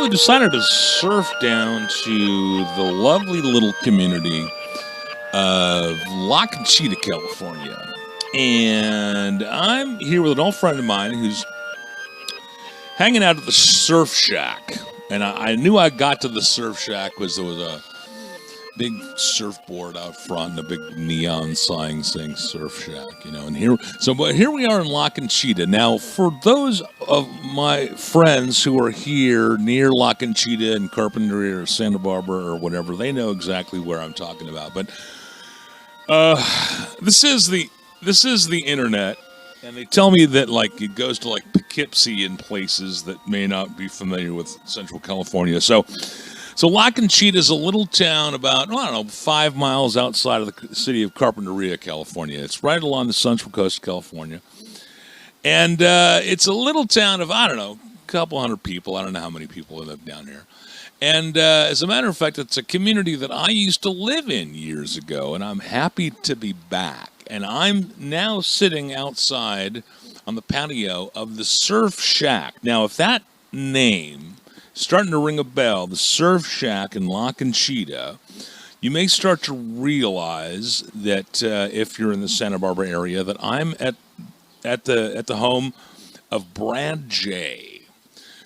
we decided to surf down to the lovely little community of Conchita, California. And I'm here with an old friend of mine who's hanging out at the Surf Shack. And I knew I got to the Surf Shack because there was a big surfboard out front and a big neon sign saying Surf Shack, and but here we are in Conchita. Now, for those of my friends who are here near Conchita and Carpinteria or Santa Barbara or whatever, they know exactly where I'm talking about. But this is the internet, and they tell me that it goes to Poughkeepsie and places that may not be familiar with Central California. So Conchita is a little town about, 5 miles outside of the city of Carpinteria, California. It's right along the central coast of California. And it's a little town of, a couple hundred people. I don't know how many people live down here. And as a matter of fact, it's a community that I used to live in years ago, and I'm happy to be back. And I'm now sitting outside on the patio of the Surf Shack. Now, if that name starting to ring a bell, the Surf Shack in Conchita, you may start to realize that if you're in the Santa Barbara area, that I'm at the home of Brad J.,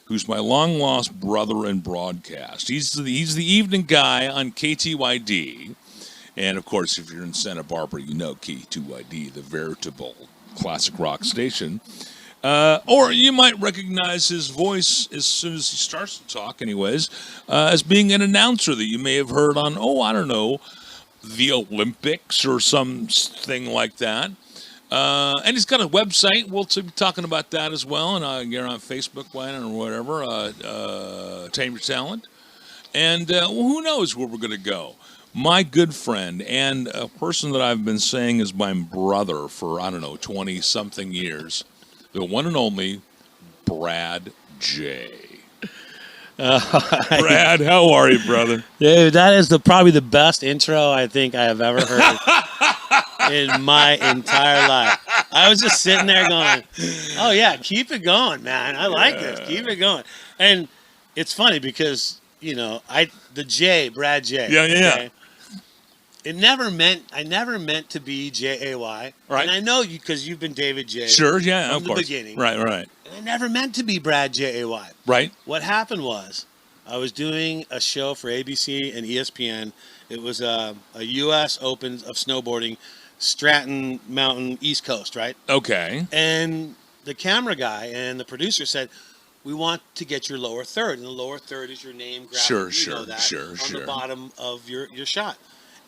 who's my long lost brother in broadcast. He's the evening guy on KTYD, and of course, if you're in Santa Barbara, you know KTYD, the veritable classic rock station. Or you might recognize his voice as soon as he starts to talk, anyways, as being an announcer that you may have heard on, the Olympics or something like that. And he's got a website. We'll be talking about that as well. And you're on Facebook, or whatever, Tame Your Talent. And who knows where we're going to go. My good friend and a person that I've been saying is my brother for, 20-something years. The one and only Brad J. Brad, how are you, brother? Dude, that is probably the best intro I think I have ever heard in my entire life. I was just sitting there going, oh, yeah, keep it going, man. I like this. Keep it going. And it's funny because, the J, Brad J. Yeah. Okay? I never meant to be Jay. Right. And I know you because you've been David J. Sure, yeah, from of the course. beginning. Right. And I never meant to be Brad Jay. Right. What happened was I was doing a show for ABC and ESPN. It was a U.S. Open of snowboarding, Stratton Mountain, East Coast, right? Okay. And the camera guy and the producer said, we want to get your lower third. And the lower third is your name graphic. Sure. On the bottom of your shot.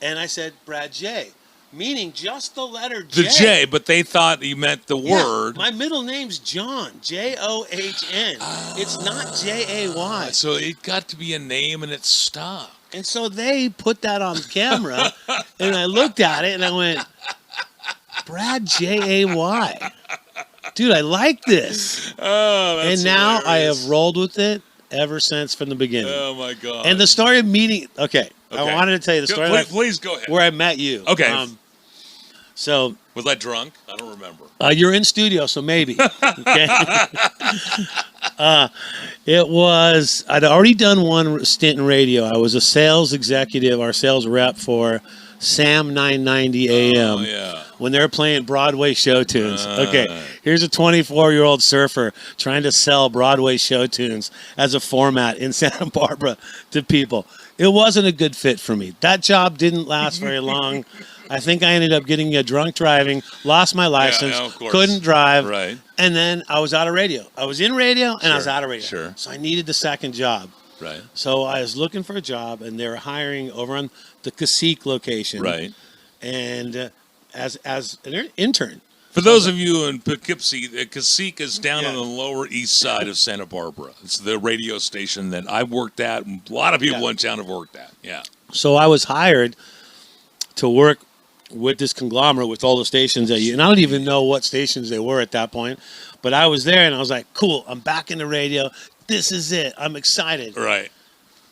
And I said, Brad J., meaning just the letter J. The J, but they thought you meant the word. My middle name's John, John. It's not Jay. So it got to be a name and it stuck. And so they put that on camera, and I looked at it and I went, Brad Jay. Dude, I like this. Oh, that's And now hilarious. I have rolled with it ever since from the beginning. Oh, my God. And the story of meeting, okay. I wanted to tell you the story. Please go ahead. Where I met you. Okay. So was I drunk? I don't remember. You're in studio, so maybe. Okay. It was. I'd already done one stint in radio. I was a sales executive, our sales rep for Sam 990 AM. Oh, yeah. When they were playing Broadway show tunes. Okay, here's a 24-year-old surfer trying to sell Broadway show tunes as a format in Santa Barbara to people. It wasn't a good fit for me. That job didn't last very long. I think I ended up getting a drunk driving, lost my license, couldn't drive, right. And then I was out of radio. I was in radio, and I was out of radio. Sure. So I needed the second job. Right. So I was looking for a job, and they were hiring over on the Cacique location. Right. And as an intern. For those of you in Poughkeepsie, Cacique is down on the Lower East Side of Santa Barbara. It's the radio station that I worked at, and a lot of people in town have worked at. Yeah. So I was hired to work with this conglomerate with all the stations and I don't even know what stations they were at that point, but I was there and I was like, cool, I'm back in the radio. This is it. I'm excited. Right.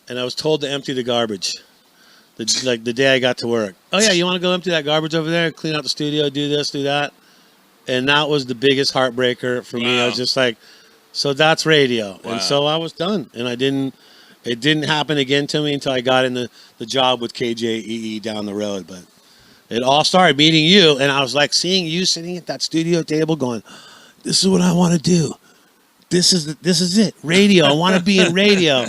And I was told to empty the garbage. The day I got to work. Oh yeah, you want to go empty that garbage over there, clean out the studio, do this, do that. And that was the biggest heartbreaker for me. I was just like, So that's radio. Wow. And so I was done. And it didn't happen again to me until I got in the job with KJEE down the road. But it all started meeting you. And I was like seeing you sitting at that studio table going, this is what I want to do. This is it. Radio. I want to be in radio.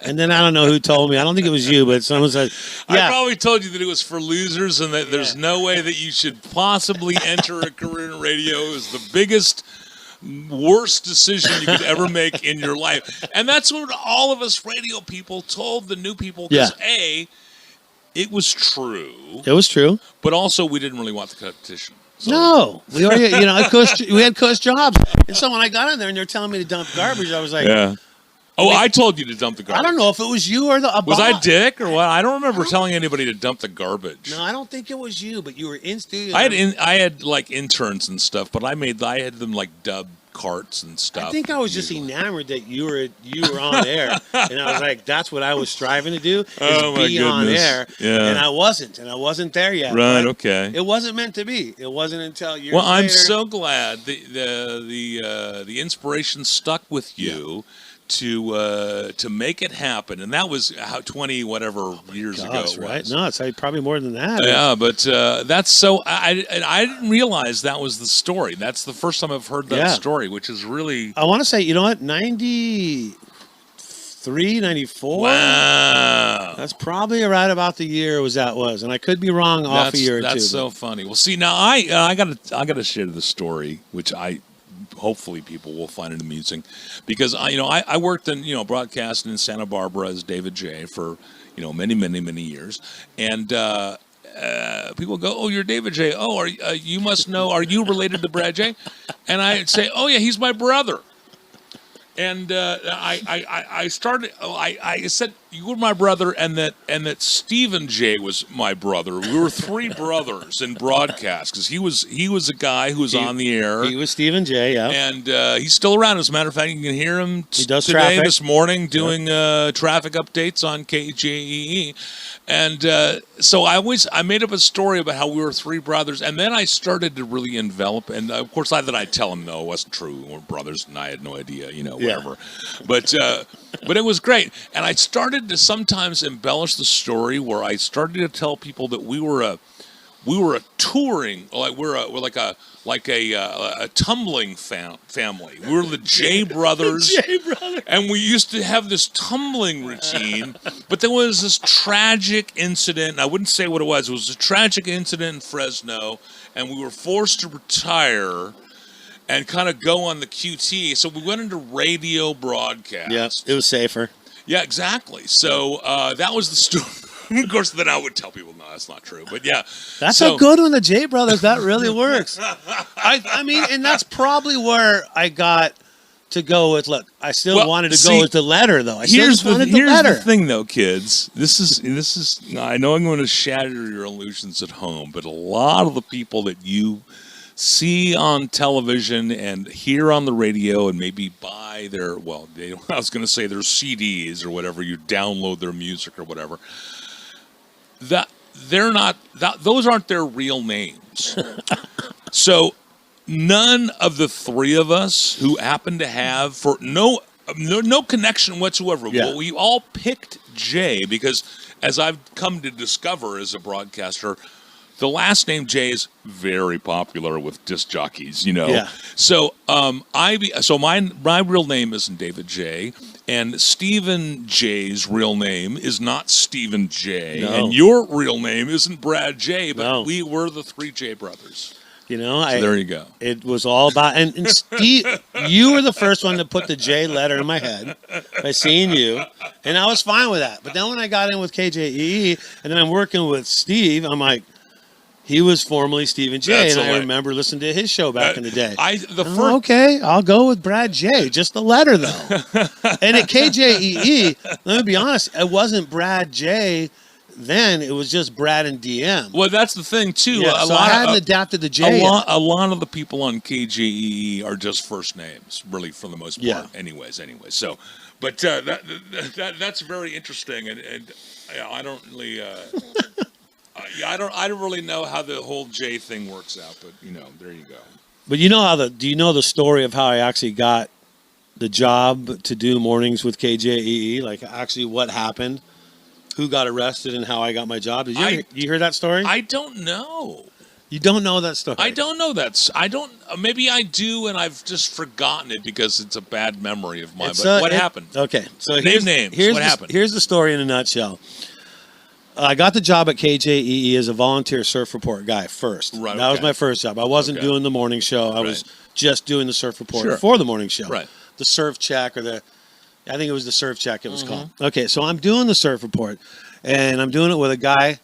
And then I don't know who told me. I don't think it was you, but someone said, yeah. I probably told you that it was for losers and that there's no way that you should possibly enter a career in radio. It was the biggest, worst decision you could ever make in your life. And that's what all of us radio people told the new people. Because A, it was true. It was true. But also we didn't really want the competition. So. No, we already, we had cush jobs. And so when I got in there and they're telling me to dump garbage, I was like, yeah. Oh, I told you to dump the garbage. I don't know if it was you or was I dick or what? I don't remember telling anybody to dump the garbage. No, I don't think it was you, but you were in studio. I had like interns and stuff, but I had them like dub carts and stuff. I think I was just enamored that you were on air, and I was like, that's what I was striving to do, is be on air. Yeah. And I wasn't there yet. Right. Okay. It wasn't meant to be. It wasn't until years Well, I'm later. so glad the inspiration stuck with you. To make it happen, and that was 20 whatever years ago. It right? was. No, it's probably more than that. Yeah, but that's so. I didn't realize that was the story. That's the first time I've heard that story, which is really. I want to say, you know what, 93, 94. Wow, that's probably right about the year was, and I could be wrong off a year or two. That's so funny. Well, see, now I gotta share the story, which hopefully people will find it amusing, because I worked in broadcasting in Santa Barbara as David J for many years, and people go, oh, you're David J. Oh, you must know, are you related to Brad J? And I'd say, oh yeah, he's my brother. And I said you were my brother, and that Stephen J was my brother. We were three brothers in broadcast, because he was a guy who was on the air. He was Stephen J. Yeah, and he's still around. As a matter of fact, you can hear him this morning doing traffic updates on KJEE. And so I made up a story about how we were three brothers, and then I started to really envelop. And of course, I'd tell him no, it wasn't true. We're brothers, and I had no idea, whatever. But it was great. And I started to sometimes embellish the story, where I started to tell people that we were a touring, we're a tumbling family. We were the J brothers. J brothers. And we used to have this tumbling routine, but there was this tragic incident. I wouldn't say what it was. It was a tragic incident in Fresno, and we were forced to retire and kind of go on the QT. So we went into radio broadcast. Yeah, it was safer. Yeah, exactly. So that was the story. Of course, then I would tell people, no, that's not true. But yeah. That's a good one, the J brothers. That really works. I mean, and that's probably where I got to go with, look, I still wanted to go with the letter, though. Here's the thing, though, kids. This is. I know I'm going to shatter your illusions at home, but a lot of the people that you see on television and hear on the radio and maybe buy their, I was going to say their CDs or whatever, you download their music or whatever, those aren't their real names. So none of the three of us who happen to have no connection whatsoever. Yeah. Well, we all picked Jay because, as I've come to discover as a broadcaster, the last name Jay is very popular with disc jockeys, Yeah. So my real name isn't David J, and Stephen J's real name is not Stephen J, and your real name isn't Brad J, but we were the three J brothers. So there you go. It was all about, and Steve, you were the first one to put the J letter in my head by seeing you, and I was fine with that. But then when I got in with KJEE, and then I'm working with Steve, I'm like, he was formerly Stephen J, and I remember listening to his show back in the day. Okay, I'll go with Brad J, just the letter, though. And at KJEE, let me be honest, it wasn't Brad J then, it was just Brad and DM. Well, that's the thing, too. Yeah, I hadn't adapted the J yet. A lot of the people on KJEE are just first names, really, for the most part. Yeah. Anyways. So, but that's very interesting, and I don't really... I don't really know how the whole J thing works out, but there you go. But do you know the story of how I actually got the job to do mornings with KJEE, like actually what happened, who got arrested, and how I got my job. Did you hear that story? I don't know. You don't know that story? I don't know that. I don't. Maybe I do, and I've just forgotten it because it's a bad memory of mine. But what happened? Okay, so name names. What happened? Here's the story in a nutshell. I got the job at KJEE as a volunteer surf report guy first. Right. That was my first job. I wasn't doing the morning show. I was just doing the surf report for the morning show. Right. The surf check, I think it was the surf check it was called. Okay, so I'm doing the surf report, and I'm doing it with a guy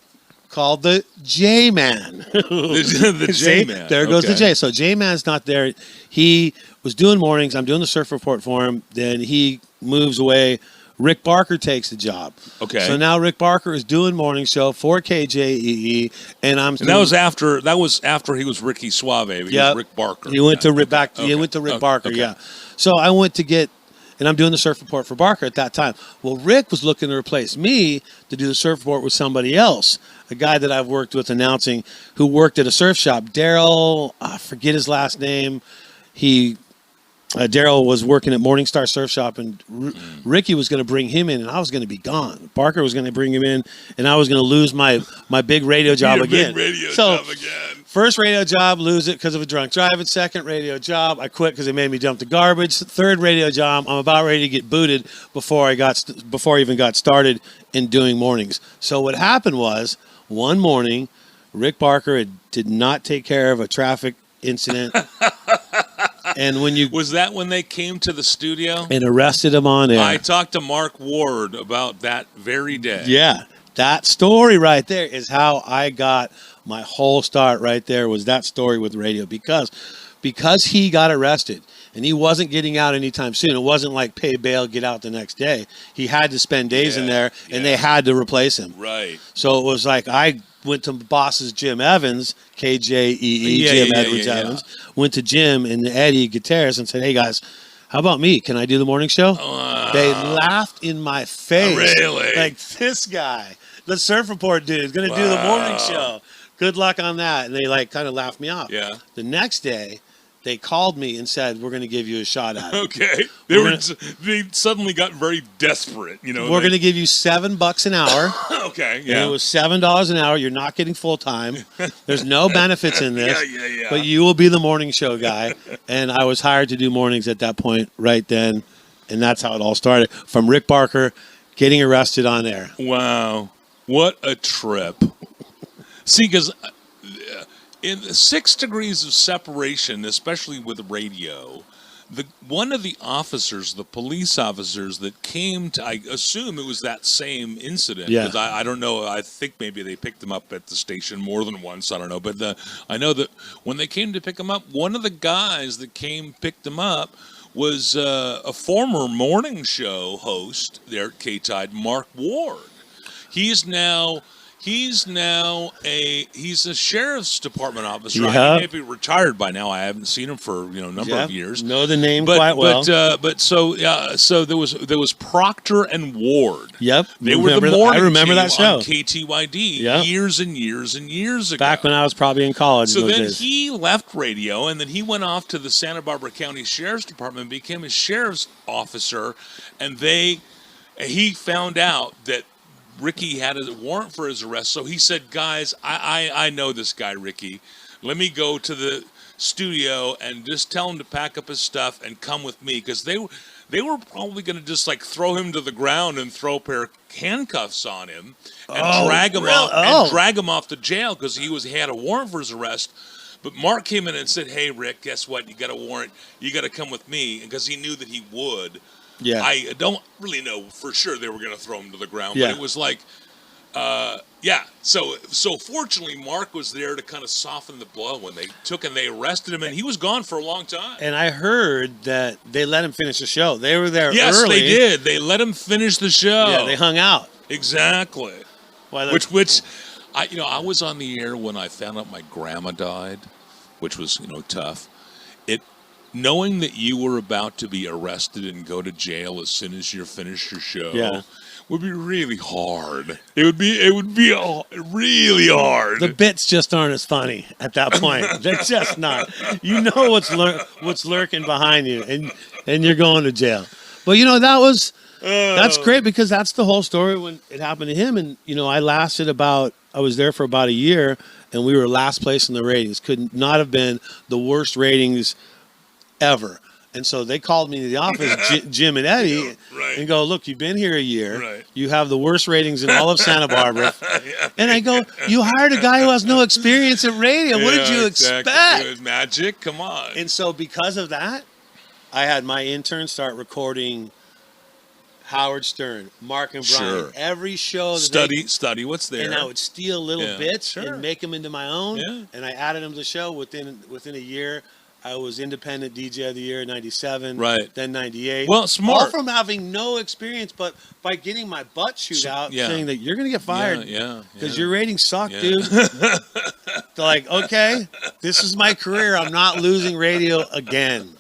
called the J-Man. the J-Man. There goes the J. So J-Man's not there. He was doing mornings. I'm doing the surf report for him. Then he moves away. Rick Barker takes the job. Okay. So now Rick Barker is doing morning show for KJEE, and that was after he was Ricky Suave. He was Rick Barker. He went to Rick He went to Rick Barker. Okay. Yeah. So I went to get. And I'm doing the surf report for Barker at that time. Well, Rick was looking to replace me to do the surf report with somebody else, a guy that I've worked with announcing who worked at a surf shop. Daryl, I forget his last name. Daryl was working at Morningstar Surf Shop, and Ricky was going to bring him in, and I was going to be gone. Barker was going to bring him in, and I was going to lose my big radio job again. First radio job, lose it because of a drunk driving. Second radio job, I quit because they made me dump the garbage. Third radio job, I'm about ready to get booted before I even got started in doing mornings. So what happened was, one morning, Rick Barker did not take care of a traffic incident. And was that when they came to the studio and arrested him on air? I talked to Mark Ward about that very day. Yeah, that story right there is how I got my whole start. Right there was that story with radio because he got arrested and he wasn't getting out anytime soon. It wasn't like pay bail, get out the next day. He had to spend days in there, and they had to replace him. Right. So it was like I went to boss's Jim Evans, KJEE, Jim Edwards Evans. Went to Jim and Eddie Gutierrez and said, "Hey guys, how about me? Can I do the morning show?" They laughed in my face. Really? Like, this guy, the surf report dude, is going to do the morning show. Good luck on that. And they kind of laughed me off. Yeah. The next day, they called me and said, "We're going to give you a shot at it." Okay. They suddenly got very desperate. We're going to give you $7 an hour. Okay. Yeah. And it was $7 an hour. You're not getting full time. There's no benefits in this. Yeah. But you will be the morning show guy. And I was hired to do mornings at that point right then. And that's how it all started. From Rick Barker getting arrested on air. Wow. What a trip. See, because in 6 degrees of separation, especially with radio, one of the officers, the police officers that came to, I assume it was that same incident. Because I don't know. I think maybe they picked him up at the station more than once. I don't know. But I know that when they came to pick him up, one of the guys that picked him up was a former morning show host there at K-Tide, Mark Ward. He's a sheriff's department officer. Yeah. He may be retired by now. I haven't seen him for a number of years. Know the name quite well. So there was Proctor and Ward. Yep, they were the morning. I remember that show on KTYD years and years and years ago. Back when I was probably in college. So then he left radio, and then he went off to the Santa Barbara County Sheriff's Department and became a sheriff's officer. And he found out that Ricky had a warrant for his arrest, so he said, "Guys, I know this guy, Ricky. Let me go to the studio and just tell him to pack up his stuff and come with me," because they were probably going to just throw him to the ground and throw a pair of handcuffs on him and drag him off to jail because he had a warrant for his arrest. But Mark came in and said, "Hey, Rick, guess what? You got a warrant. You got to come with me," because he knew that he would. Yeah. I don't really know for sure they were going to throw him to the ground, but it was So fortunately, Mark was there to kind of soften the blow when they arrested him, and he was gone for a long time. And I heard that they let him finish the show. They were there early. Yes, they did. They let him finish the show. Yeah, they hung out. Exactly. I was on the air when I found out my grandma died, which was tough. knowing that you were about to be arrested and go to jail as soon as you finished your show would be really hard. It would be really hard. The bits just aren't as funny at that point. They're just not. You know what's lurking behind you, and you're going to jail. But that's great, because that's the whole story when it happened to him. And I was there for about a year, and we were last place in the ratings. Could not have been the worst ratings ever. And so they called me to the office, Jim and Eddie, and go, look, you've been here a year. Right. You have the worst ratings in all of Santa Barbara. And I go, you hired a guy who has no experience at radio. What did you expect? It was magic. Come on. And so because of that, I had my intern start recording Howard Stern, Mark and Brian, every show. Study what's there. And I would steal little bits and make them into my own. Yeah. And I added them to the show within a year. I was independent DJ of the year in 97, then 98. Well, smart. All from having no experience, but by getting my butt chewed out, saying that you're going to get fired because your ratings suck, dude. They're like, okay, this is my career. I'm not losing radio again.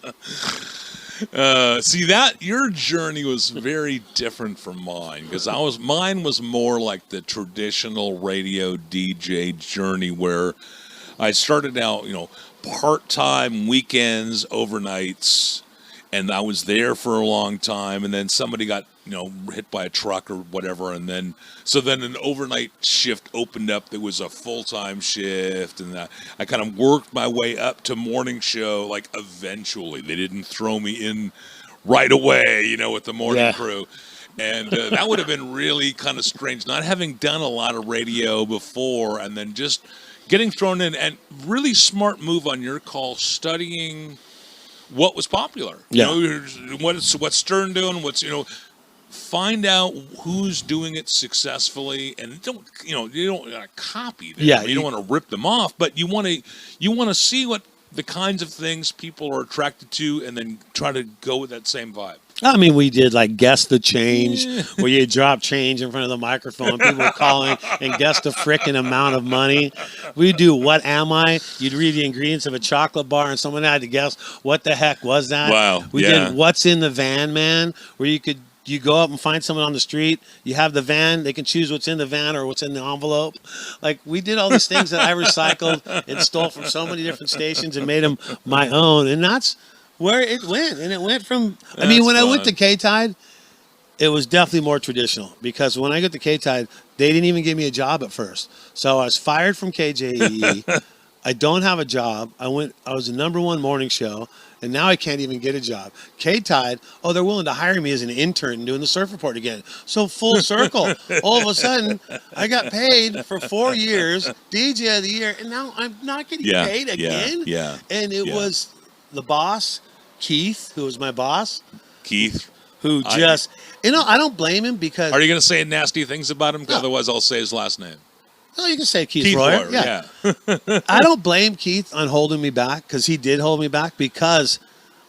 See that your journey was very different from mine, because mine was more like the traditional radio DJ journey, where I started out, part-time, weekends, overnights, and I was there for a long time, and then somebody got hit by a truck or whatever, and then an overnight shift opened up that was a full-time shift, and I kind of worked my way up to morning show. Like, eventually they didn't throw me in right away, with the morning crew. And that would have been really kind of strange, not having done a lot of radio before, and then just getting thrown in. And really smart move on your call, studying what was popular. What's Stern doing, find out who's doing it successfully, and you don't want to copy them. You don't want to rip them off, but you want to see what the kinds of things people are attracted to, and then try to go with that same vibe. I mean, we did like Guess the Change, where you drop change in front of the microphone. People were calling and guess the frickin' amount of money. We do What Am I? You'd read the ingredients of a chocolate bar, and someone had to guess what the heck was that. Wow. We did What's in the Van, Man, where you go up and find someone on the street. You have the van. They can choose what's in the van or what's in the envelope. Like, we did all these things that I recycled and stole from so many different stations and made them my own. And that's where it went. And it went from, when I went to K-Tide, it was definitely more traditional, because when I got to K-Tide, they didn't even give me a job at first. So I was fired from KJE. I don't have a job. I was the #1 morning show, and now I can't even get a job. K-Tide, they're willing to hire me as an intern doing the surf report again. So full circle. All of a sudden, I got paid for 4 years, DJ of the year, and now I'm not getting paid again. And it was the boss, Keith, who was my boss. Keith. Who I don't blame him, because... Are you going to say nasty things about him? No. Otherwise, I'll say his last name. No, you can say Keith Royer. Yeah. I don't blame Keith on holding me back, because he did hold me back, because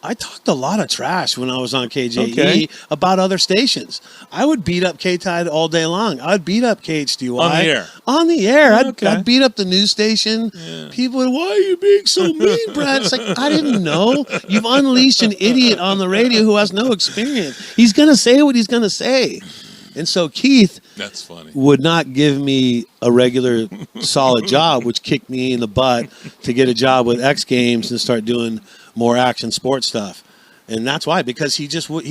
I talked a lot of trash when I was on KJE about other stations. I would beat up K-Tide all day long. I would beat up KHDY. On the air? On the air. I'd beat up the news station. Yeah. People would, why are you being so mean, Brad? It's like, I didn't know. You've unleashed an idiot on the radio who has no experience. He's going to say what he's going to say. And so Keith That's funny. would not give me a regular solid job, which kicked me in the butt to get a job with X Games and start doing more action sports stuff. And that's why, because he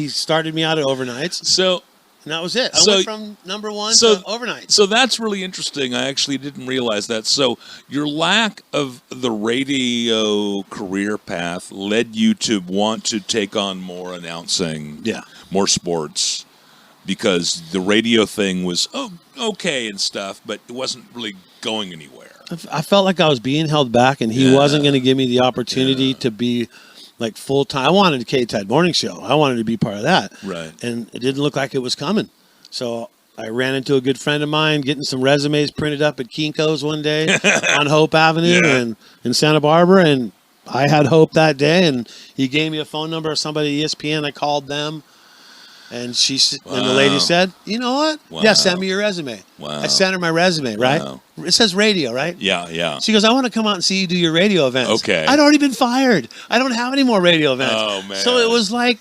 started me out at overnights. So, and that was it. I went from #1 to overnight. So that's really interesting. I actually didn't realize that. So your lack of the radio career path led you to want to take on more announcing, more sports, because the radio thing was okay and stuff, but it wasn't really going anywhere. I felt like I was being held back, and he wasn't going to give me the opportunity to be like full time. I wanted a K-Tide morning show. I wanted to be part of that. Right. And it didn't look like it was coming. So I ran into a good friend of mine getting some resumes printed up at Kinko's one day on Hope Avenue and in Santa Barbara. And I had Hope that day, and he gave me a phone number of somebody at ESPN. I called them. And and the lady said, you know what? Wow. Yeah, send me your resume. Wow. I sent her my resume, right? Wow. It says radio, right? Yeah. She goes, I want to come out and see you do your radio events. Okay. I'd already been fired. I don't have any more radio events. Oh, man. So it was like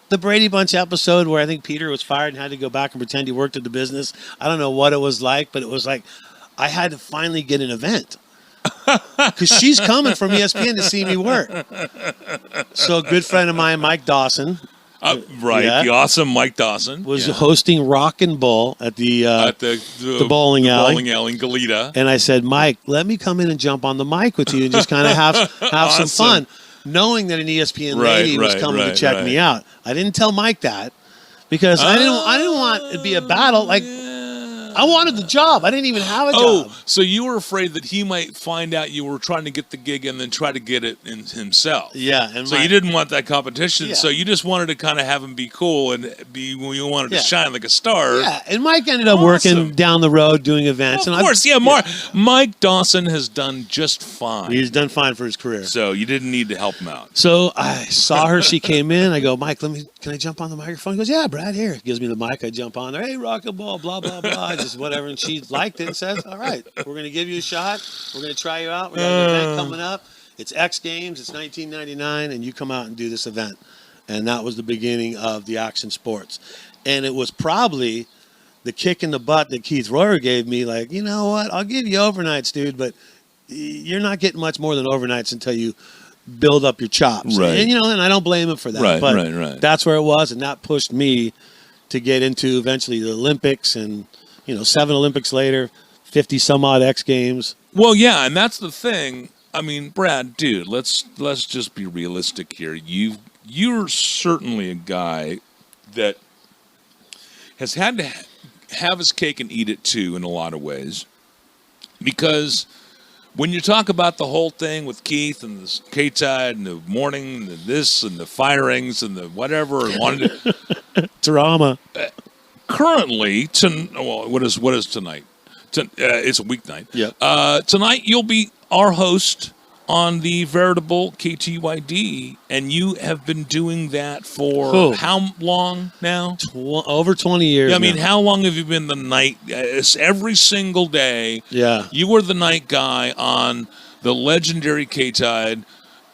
the Brady Bunch episode where I think Peter was fired and had to go back and pretend he worked at the business. I don't know what it was like, but it was like I had to finally get an event. Because she's coming from ESPN to see me work. So a good friend of mine, Mike Dawson. Right, Yeah. the awesome Mike Dawson. Was hosting Rock and Bull at the bowling alley. Bowling alley in Goleta. And I said, Mike, let me come in and jump on the mic with you and just kind of have Awesome. some fun, knowing that an ESPN lady was coming to check me out. I didn't tell Mike that because I didn't want it to be a battle. Like, I wanted the job. I didn't even have a job. Oh, so you were afraid that he might find out you were trying to get the gig and then try to get it in himself. Yeah. And so you didn't want that competition. Yeah. So you just wanted to kind of have him be cool and you wanted to shine like a star. Yeah, and Mike ended up working down the road doing events. Well, and of course, Mike Dawson has done just fine. He's done fine for his career. So you didn't need to help him out. So I saw her. She came in. I go, Mike, can I jump on the microphone? He goes, yeah, Brad, here. He gives me the mic. I jump on there. Hey, rock and ball, blah, blah, blah. Just whatever. And she liked it and says, all right, we're going to give you a shot. We're going to try you out. We got an event coming up. It's X Games. It's 1999. And you come out and do this event. And that was the beginning of the Action Sports. And it was probably the kick in the butt that Keith Royer gave me. Like, you know what? I'll give you overnights, dude. But you're not getting much more than overnights until you build up your chops. Right. And, and I don't blame him for that. Right, but right. that's where it was. And that pushed me to get into eventually the Olympics and, 7 Olympics later, 50 some odd X Games. Well, yeah, and that's the thing. I mean, Brad, dude, let's just be realistic here. You're certainly a guy that has had to have his cake and eat it too in a lot of ways. Because when you talk about the whole thing with Keith and the K-Tide and the morning and the this and the firings and the whatever and wanted to drama. Currently, what is tonight? It's a weeknight. Yeah. Tonight you'll be our host on the veritable KTYD, and you have been doing that for how long now? Over 20 years. Yeah, I mean, how long have you been the night? Every single day. Yeah. You were the night guy on the legendary K-Tide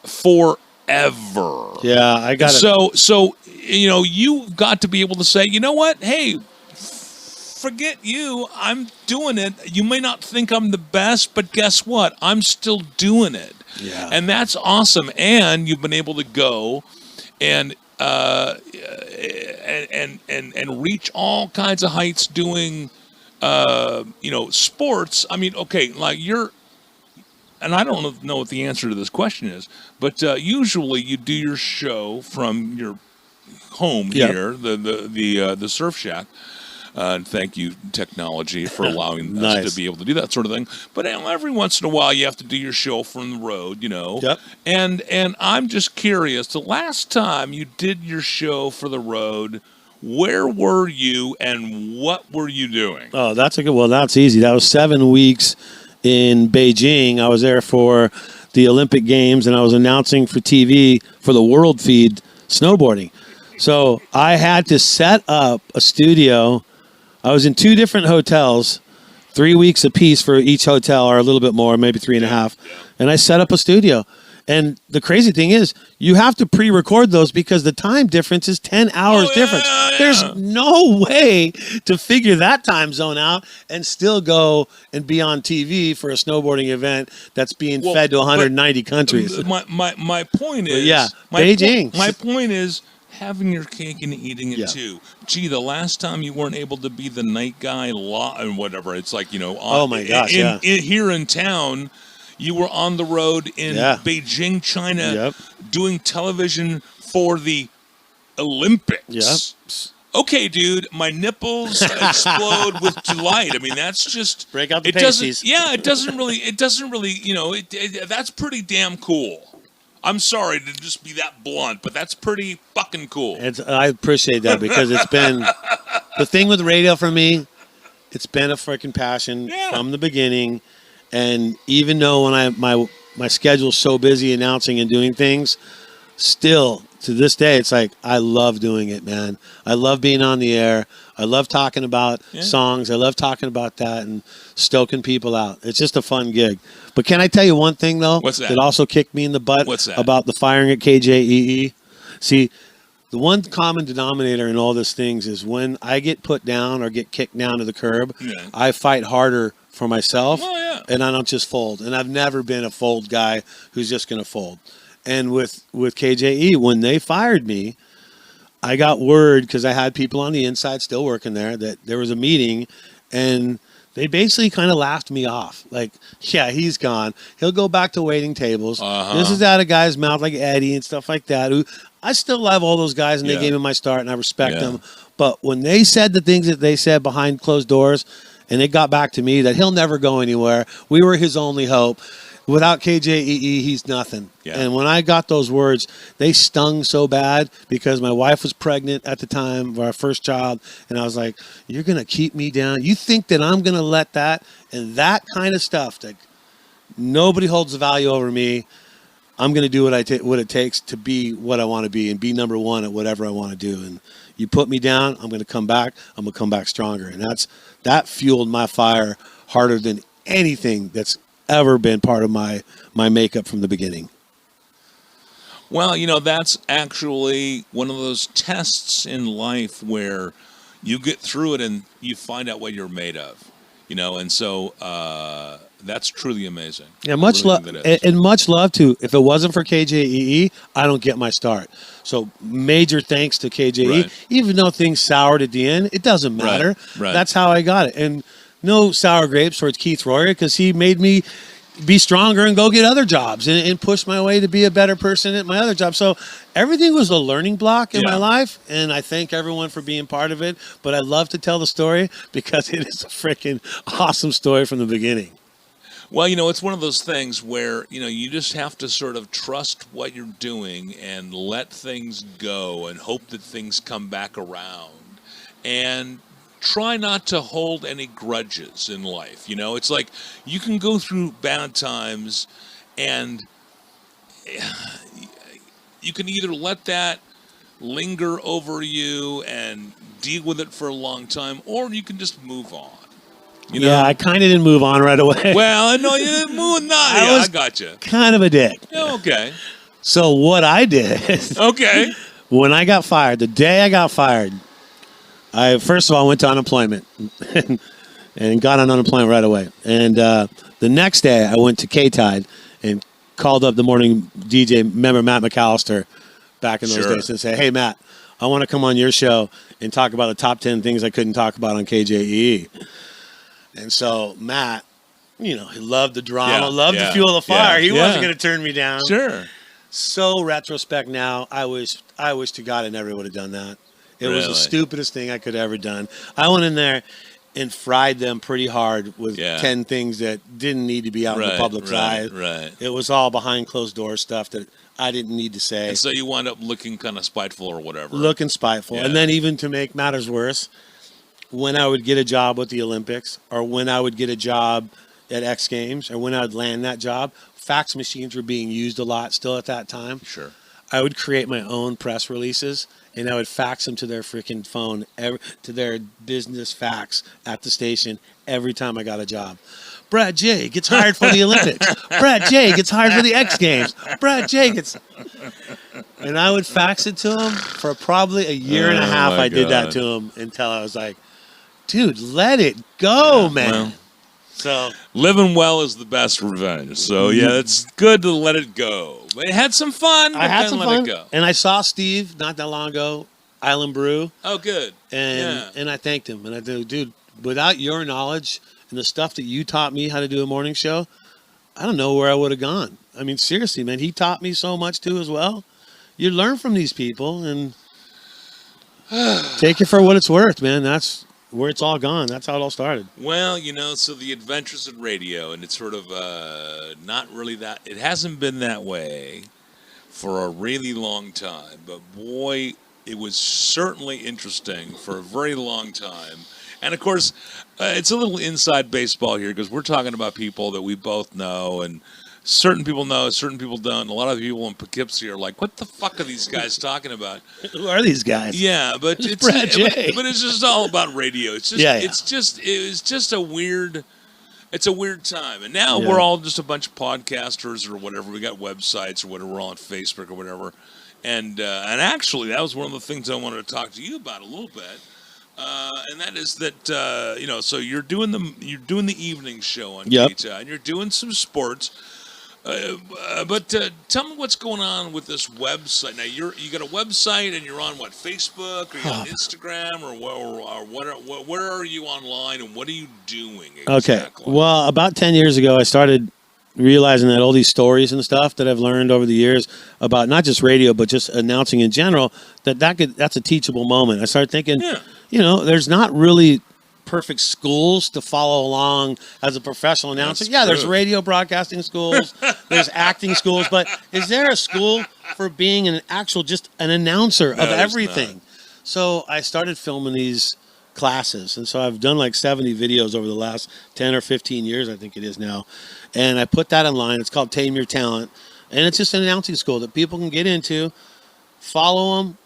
forever. Yeah, I got it. So you've got to be able to say, you know what? Hey, forget you. I'm doing it. You may not think I'm the best, but guess what? I'm still doing it. Yeah. And that's awesome. And you've been able to go and reach all kinds of heights doing sports. I mean, okay, like and I don't know what the answer to this question is, but usually you do your show from your home here, the Surf Shack. And thank you, technology, for allowing us to be able to do that sort of thing. But every once in a while, you have to do your show from the road, Yep. And I'm just curious. The last time you did your show for the road, where were you and what were you doing? Oh, that's that's easy. That was 7 weeks in Beijing. I was there for the Olympic Games, and I was announcing for TV for the World Feed snowboarding. So I had to set up a studio. I was in 2 different hotels, 3 weeks apiece for each hotel, or a little bit more, maybe 3.5. And I set up a studio. And the crazy thing is, you have to pre-record those because the time difference is 10 hours difference. There's no way to figure that time zone out and still go and be on TV for a snowboarding event that's being fed to 190 countries. My point is, Beijing. My point is, having your cake and eating it too. Gee, the last time you weren't able to be the night guy and whatever, it's like, oh my gosh, here in town, you were on the road in Beijing, China, doing television for the Olympics. Yep. Okay, dude, my nipples explode with delight. I mean, that's just break out the pasties. It doesn't really, that's pretty damn cool. I'm sorry to just be that blunt, but that's pretty fucking cool. I appreciate that because it's been the thing with radio for me. It's been a freaking passion from the beginning, and even though when my schedule's so busy announcing and doing things, still to this day, it's like I love doing it, man. I love being on the air. I love talking about songs. I love talking about that and stoking people out. It's just a fun gig. But can I tell you one thing, though? What's that? That also kicked me in the butt. What's that? About the firing at KJEE. See, the one common denominator in all these things is when I get put down or get kicked down to the curb, I fight harder for myself, and I don't just fold. And I've never been a fold guy who's just going to fold. And with KJE, when they fired me, I got word, because I had people on the inside still working there, that there was a meeting, and they basically kind of laughed me off. Like, yeah, he's gone. He'll go back to waiting tables. This is out of guys' mouth like Eddie and stuff like that. Who I still love all those guys, and they gave me my start, and I respect them. But when they said the things that they said behind closed doors, and it got back to me that he'll never go anywhere, we were his only hope. Without KJEE, he's nothing. And when I got those words, they stung so bad because my wife was pregnant at the time of our first child. And I was like, you're going to keep me down? You think that I'm going to let that? And that kind of stuff, that nobody holds the value over me. I'm going to do what it takes to be what I want to be and be number one at whatever I want to do. And you put me down, I'm going to come back. I'm going to come back stronger. And that fueled my fire harder than anything that's ever been part of my makeup from the beginning. Well, that's actually one of those tests in life where you get through it and you find out what you're made of, and so that's truly amazing. Yeah, much love, and much love too. If it wasn't for KJEE, I don't get my start. So major thanks to KJE. Even though things soured at the end, it doesn't matter. That's how I got it. And no sour grapes towards Keith Royer, because he made me be stronger and go get other jobs and push my way to be a better person at my other job. So everything was a learning block in my life, and I thank everyone for being part of it. But I love to tell the story because it is a freaking awesome story from the beginning. Well, it's one of those things where, you just have to sort of trust what you're doing and let things go and hope that things come back around. And try not to hold any grudges in life. It's like you can go through bad times and you can either let that linger over you and deal with it for a long time, or you can just move on. Yeah, I kind of didn't move on right away. Well, I know you didn't move on. I got you. Kind of a dick. Okay. So what I did. Okay. When I got fired, the day I got fired, I first of all went to unemployment and got on unemployment right away. And the next day I went to K-Tide and called up the morning DJ, remember Matt McAllister back in those days, and said, hey, Matt, I want to come on your show and talk about the top 10 things I couldn't talk about on KJEE. And so Matt, he loved the drama, loved to fuel the fire. He wasn't going to turn me down. Sure. So retrospect now, I wish to God I never would have done that. It was the stupidest thing I could have ever done. I went in there and fried them pretty hard with 10 things that didn't need to be out in the public's eye. It was all behind closed doors stuff that I didn't need to say. And so you wound up looking kind of spiteful or whatever. Looking spiteful. And then even to make matters worse, when I would get a job with the Olympics, or when I would get a job at X Games, or when I would land that job, fax machines were being used a lot still at that time. Sure. I would create my own press releases, and I would fax them to their freaking phone, to their business fax at the station every time I got a job. Brad J gets hired for the Olympics. Brad J gets hired for the X Games. Brad J gets... And I would fax it to him for probably a year and a half. I did that to him until I was like, dude, let it go, man. Well, so living well is the best revenge. So it's good to let it go. But it had some fun. I had some fun. It go. And I saw Steve not that long ago, Island Brew. Oh, good. And I thanked him. And I said, dude, without your knowledge and the stuff that you taught me how to do a morning show, I don't know where I would have gone. I mean, seriously, man, he taught me so much too as well. You learn from these people and take it for what it's worth, man. That's where it's all gone. That's how it all started. Well, so the adventures in radio, and it's sort of not really that. It hasn't been that way for a really long time. But boy, it was certainly interesting for a very long time. And of course, it's a little inside baseball here because we're talking about people that we both know and certain people know, certain people don't. And a lot of people in Poughkeepsie are like, "What the fuck are these guys talking about?" Who are these guys? Yeah, but It's Brad J. but it's just all about radio. It's just it was just a weird. It's a weird time, and now we're all just a bunch of podcasters or whatever. We got websites or whatever. We're all on Facebook or whatever, and actually, that was one of the things I wanted to talk to you about a little bit, and that is that you know, so you're doing the evening show on Conchita, and you're doing some sports. But tell me what's going on with this website. Now you got a website and you're on what, Facebook or you're on Instagram or where are you online and what are you doing exactly? Okay. Well, about 10 years ago, I started realizing that all these stories and stuff that I've learned over the years about not just radio but just announcing in general that's a teachable moment. I started thinking, you know, there's not really perfect schools to follow along as a professional announcer. There's radio broadcasting schools, there's acting schools, but is there a school for being an actual just an announcer of everything? So I started filming these classes, and so I've done like 70 videos over the last 10 or 15 years, I think it is now, and I put that online. It's called Tame Your Talent, and it's just an announcing school that people can get into, follow them,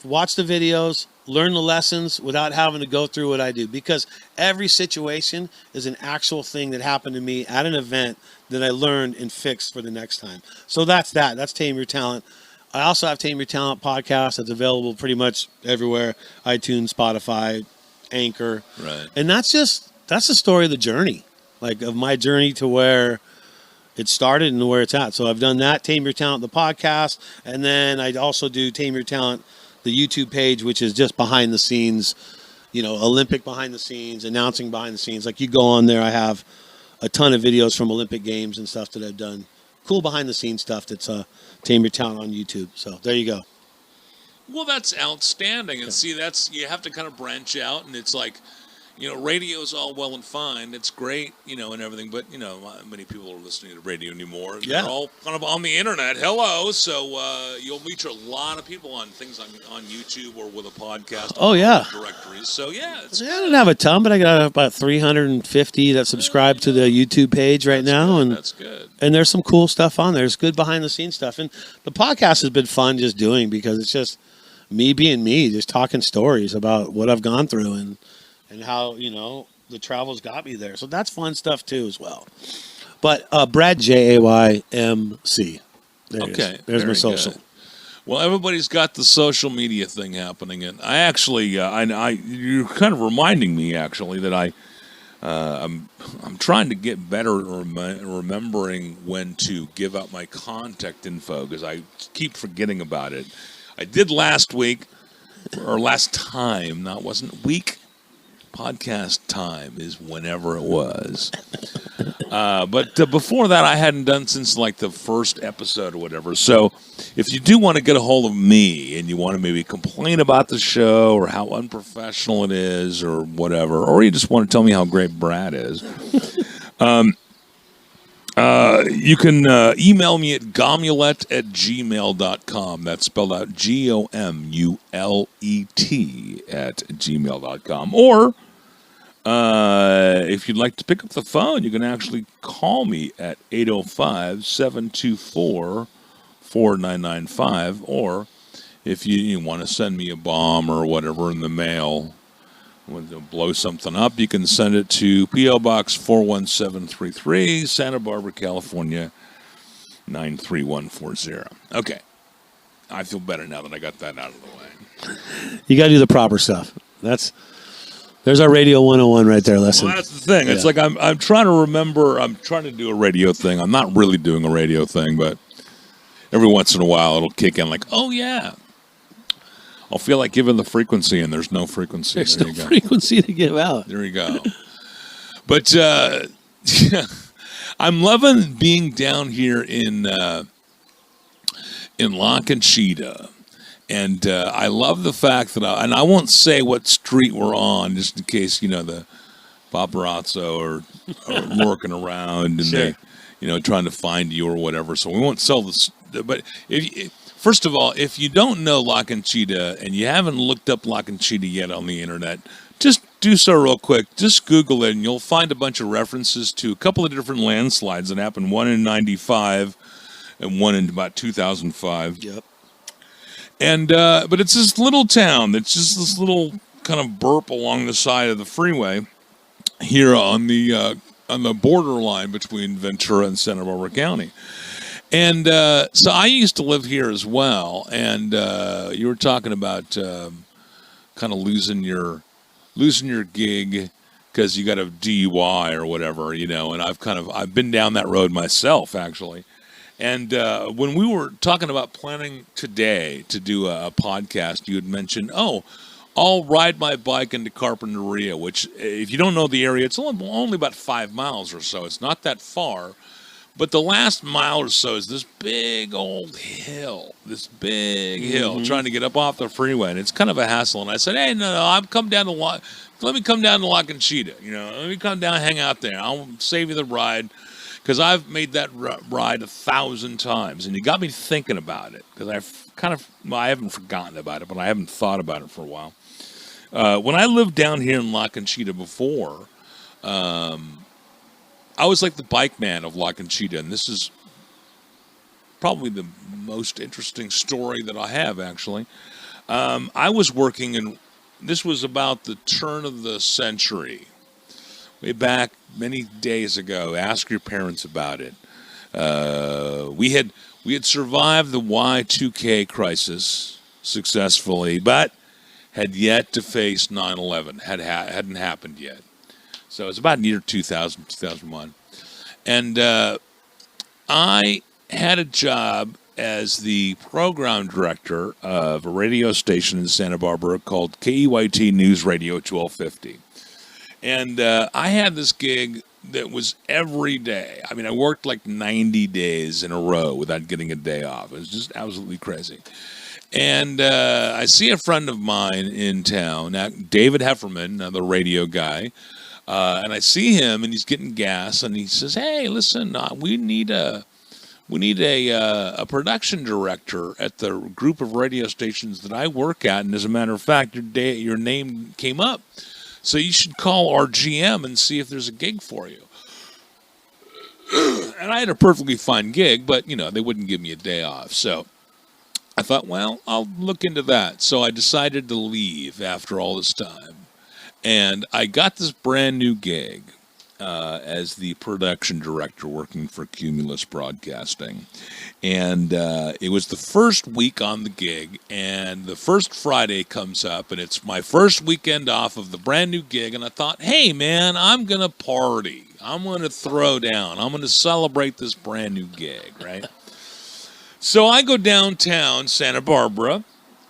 watch the videos, learn the lessons without having to go through what I do, because every situation is an actual thing that happened to me at an event that I learned and fixed for the next time. So that's Tame Your Talent. I also have Tame Your Talent podcast that's available pretty much everywhere, iTunes, Spotify, Anchor. Right. And that's the story of the journey, like of my journey to where it started and where it's at. So I've done that, Tame Your Talent, the podcast, and then I also do Tame Your Talent, the YouTube page, which is just behind the scenes, you know, Olympic behind the scenes, announcing behind the scenes. Like you go on there, I have a ton of videos from Olympic Games and stuff that I've done. Cool behind the scenes stuff that's Tame Your Talent on YouTube. So there you go. Well, that's outstanding. And see, you have to kind of branch out, and it's like, you know, radio is all well and fine. It's great, you know, and everything. But, you know, not many people are listening to radio anymore. Yeah. They're all kind of on the internet. Hello. So you'll meet a lot of people on things on YouTube or with a podcast. Oh, yeah. Directories. So, yeah. I don't have a ton, but I got about 350 that subscribe to the YouTube page right now. Good. And that's good. And there's some cool stuff on there. There's good behind-the-scenes stuff. And the podcast has been fun just doing, because it's just me being me, just talking stories about what I've gone through and how, you know, the travel's got me there. So that's fun stuff too as well. But Brad JAYMC. There's my social. Good. Well, everybody's got the social media thing happening, and I actually, you're kind of reminding me actually that I'm trying to get better at remembering when to give out my contact info, because I keep forgetting about it. I did last week, or last time. Now, it wasn't week. Podcast time is whenever it was. But before that, I hadn't done since like the first episode or whatever. So if you do want to get a hold of me and you want to maybe complain about the show or how unprofessional it is or whatever, or you just want to tell me how great Brad is, you can email me at gomulet@gmail.com. That's spelled out GOMULET@gmail.com. Or if you'd like to pick up the phone, you can actually call me at 805-724-4995. Or if you want to send me a bomb or whatever in the mail, to blow something up, you can send it to P.O. Box 41733, Santa Barbara, California, 93140. Okay. I feel better now that I got that out of the way. You got to do the proper stuff. There's our Radio 101 right there. Listen. Well, that's the thing. Yeah. It's like I'm trying to remember. I'm trying to do a radio thing. I'm not really doing a radio thing, but every once in a while it'll kick in like, oh, yeah. I'll feel like giving the frequency, and there's no frequency. There's no frequency to give out. There you go. But I'm loving being down here in La Conchita, and I love the fact that I won't say what street we're on, just in case the paparazzo are lurking around and sure. they, trying to find you or whatever. So we won't sell this, but first of all, if you don't know La Conchita and you haven't looked up La Conchita yet on the internet, just do so real quick, just Google it, and you'll find a bunch of references to a couple of different landslides that happened, one in 95 and one in about 2005. Yep. And but it's this little town that's just this little kind of burp along the side of the freeway here on the borderline between Ventura and Santa Barbara County. And so I used to live here as well, and you were talking about kind of losing your gig because you got a DUI or whatever, and I've been down that road myself, actually. And when we were talking about planning today to do a podcast, you had mentioned, I'll ride my bike into Carpinteria, which, if you don't know the area, it's only about 5 miles or so. It's not that far. But the last mile or so is this big old hill, trying to get up off the freeway. And it's kind of a hassle. And I said, hey, no, let me come down to La Conchita. Let me come down and hang out there. I'll save you the ride. Because I've made that ride 1,000 times. And you got me thinking about it. Because I haven't forgotten about it, but I haven't thought about it for a while. When I lived down here in La Conchita before, I was like the bike man of La Conchita, and this is probably the most interesting story that I have, actually. I was working, and this was about the turn of the century, way back many days ago. Ask your parents about it. We had survived the Y2K crisis successfully, but had yet to face 9/11. Hadn't happened yet. So it was about near 2000, 2001. And I had a job as the program director of a radio station in Santa Barbara called KEYT News Radio 1250. And I had this gig that was every day. I mean, I worked like 90 days in a row without getting a day off. It was just absolutely crazy. And I see a friend of mine in town, David Hefferman, the radio guy. And I see him, and he's getting gas, and he says, "Hey, listen, we need a production director at the group of radio stations that I work at. And as a matter of fact, your name came up, so you should call our GM and see if there's a gig for you." And I had a perfectly fine gig, but they wouldn't give me a day off, so I thought, well, I'll look into that. So I decided to leave after all this time. And I got this brand new gig as the production director working for Cumulus Broadcasting. And it was the first week on the gig, and the first Friday comes up, and it's my first weekend off of the brand new gig. And I thought, hey, man, I'm going to party. I'm going to throw down. I'm going to celebrate this brand new gig, right? So I go downtown Santa Barbara,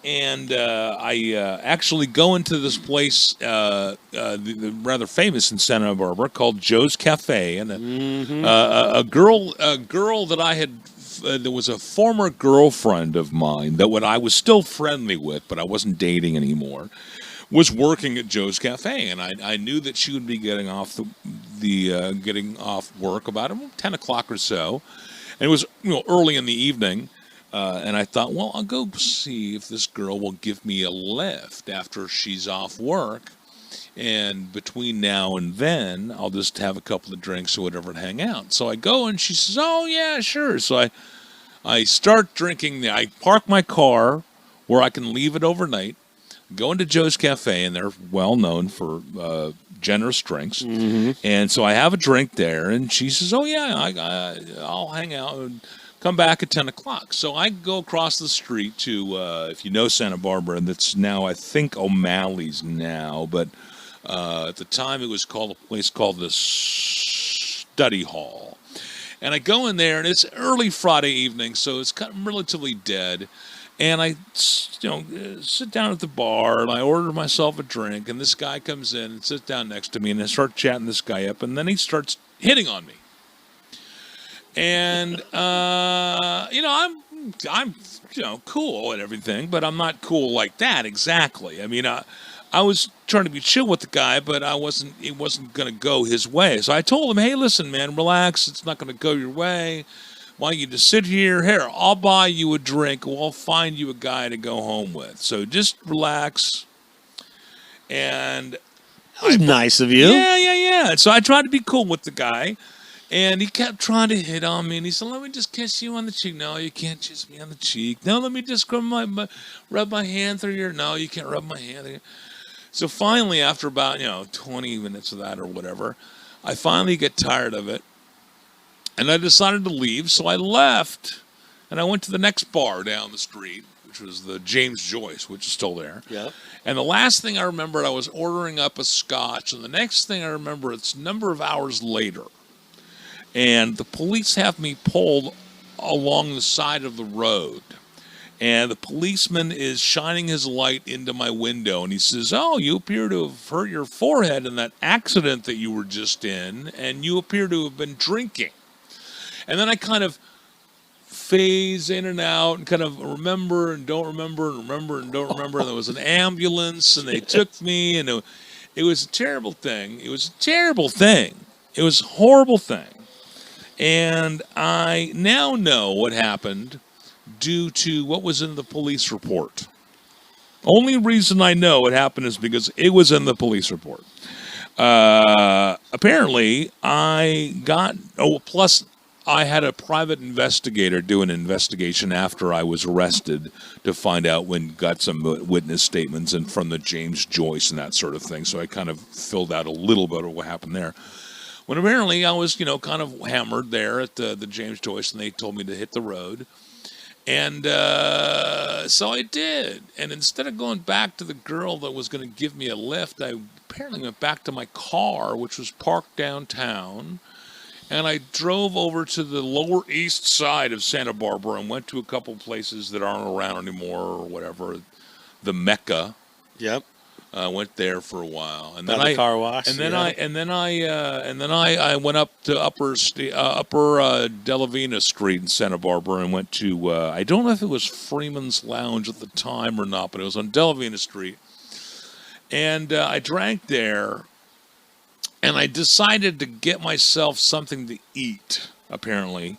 and I actually go into this place, rather famous in Santa Barbara, called Joe's Cafe, and a girl that I had, there was a former girlfriend of mine that I was still friendly with, but I wasn't dating anymore, was working at Joe's Cafe, and I knew that she would be getting off getting off work about 10 o'clock or so, and it was early in the evening. And I thought, well, I'll go see if this girl will give me a lift after she's off work. And between now and then, I'll just have a couple of drinks or whatever and hang out. So I go, and she says, oh, yeah, sure. So I start drinking. I park my car where I can leave it overnight, go into Joe's Cafe, and they're well known for generous drinks. And so I have a drink there, and she says, oh, yeah, I'll hang out and come back at 10 o'clock. So I go across the street to, if you know Santa Barbara, and that's now, I think, O'Malley's now, but at the time it was called a place called the Study Hall. And I go in there, and it's early Friday evening, so it's kind of relatively dead. And I, sit down at the bar, and I order myself a drink, and this guy comes in and sits down next to me, and I start chatting this guy up, and then he starts hitting on me. And I'm cool and everything, but I'm not cool like that exactly. I mean, I was trying to be chill with the guy, but it wasn't going to go his way. So I told him, hey, listen, man, relax. It's not going to go your way. Why don't you just sit here? Here, I'll buy you a drink. We'll find you a guy to go home with. So just relax. And That was nice of you. Yeah. And so I tried to be cool with the guy. And he kept trying to hit on me, and he said, "Let me just kiss you on the cheek." "No, you can't kiss me on the cheek." "No, let me just rub my hand through your." "No, you can't rub my hand through your." So finally, after about 20 minutes of that or whatever, I finally get tired of it, and I decided to leave. So I left, and I went to the next bar down the street, which was the James Joyce, which is still there. Yeah. And the last thing I remembered, I was ordering up a scotch, and the next thing I remember, it's a number of hours later. And the police have me pulled along the side of the road. And the policeman is shining his light into my window. And he says, "Oh, you appear to have hurt your forehead in that accident that you were just in. And you appear to have been drinking." And then I kind of phase in and out and kind of remember and don't remember and remember and don't remember. And there was an ambulance, and they took me. And it was a terrible thing. It was a terrible thing. It was a horrible thing. And I now know what happened due to what was in the police report. Only reason I know what happened is because it was in the police report. Apparently, plus I had a private investigator do an investigation after I was arrested to find out got some witness statements and from the James Joyce and that sort of thing. So I kind of filled out a little bit of what happened there. When apparently I was, kind of hammered there at the James Joyce, and they told me to hit the road. And so I did. And instead of going back to the girl that was going to give me a lift, I apparently went back to my car, which was parked downtown. And I drove over to the Lower East Side of Santa Barbara and went to a couple places that aren't around anymore or whatever. The Mecca. Yep. Went there for a while, and then the car wash. And then I went up to Upper Delavina Street in Santa Barbara and went to I don't know if it was Freeman's Lounge at the time or not, but it was on Delavina Street, and I drank there, and I decided to get myself something to eat apparently,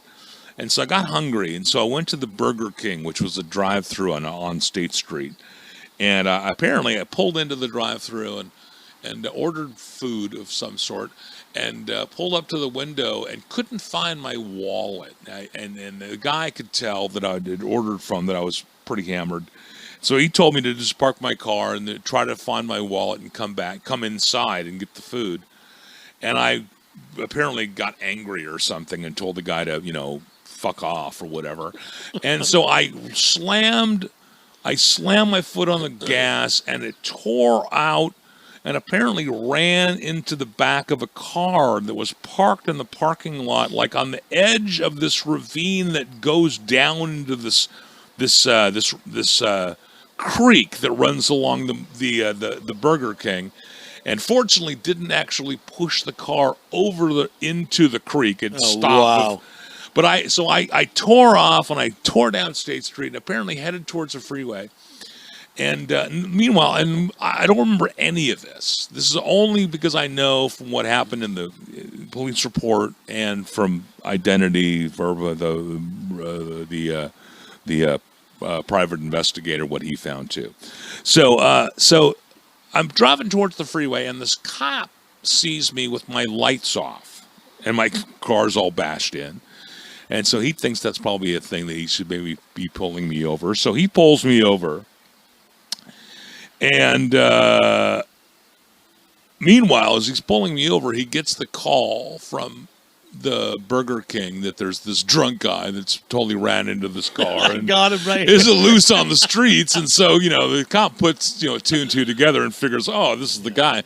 and so I got hungry, and so I went to the Burger King, which was a drive-through on State Street. And apparently I pulled into the drive-thru and ordered food of some sort and pulled up to the window and couldn't find my wallet. And the guy could tell that I had ordered from that I was pretty hammered. So he told me to just park my car and try to find my wallet and come inside and get the food. And I apparently got angry or something and told the guy to, fuck off or whatever. And so I slammed my foot on the gas, and it tore out and apparently ran into the back of a car that was parked in the parking lot, like on the edge of this ravine that goes down into this creek that runs along the Burger King. And fortunately, didn't actually push the car into the creek. It stopped. Wow. But I tore off and I tore down State Street and apparently headed towards the freeway. And meanwhile, and I don't remember any of this. This is only because I know from what happened in the police report and from Identity, Verba, the private investigator, what he found too. So I'm driving towards the freeway, and this cop sees me with my lights off, and my car's all bashed in. And so he thinks that's probably a thing that he should maybe be pulling me over. So he pulls me over. And meanwhile, as he's pulling me over, he gets the call from the Burger King that there's this drunk guy that's totally ran into this car and got him right. Is loose on the streets. And so, the cop puts, two and two together and figures, oh, this is the guy.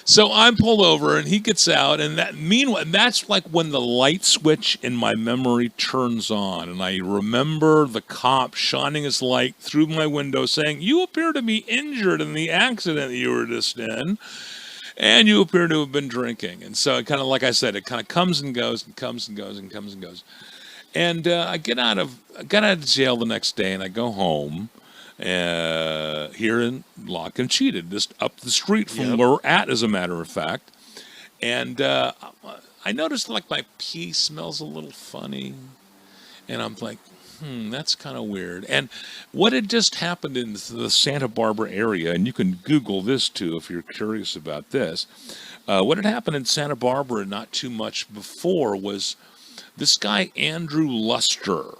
So I'm pulled over, and he gets out, and that's like when the light switch in my memory turns on, and I remember the cop shining his light through my window saying, "You appear to be injured in the accident that you were just in, and you appear to have been drinking." And so, kind of like I said, it kind of comes and goes and comes and goes and comes and goes. And I got out of jail the next day, and I go home. Here in La Conchita, just up the street from where we're at, as a matter of fact. And I noticed like my pee smells a little funny. And I'm like, that's kind of weird. And what had just happened in the Santa Barbara area, and you can Google this too if you're curious about this, what had happened in Santa Barbara not too much before was this guy, Andrew Luster,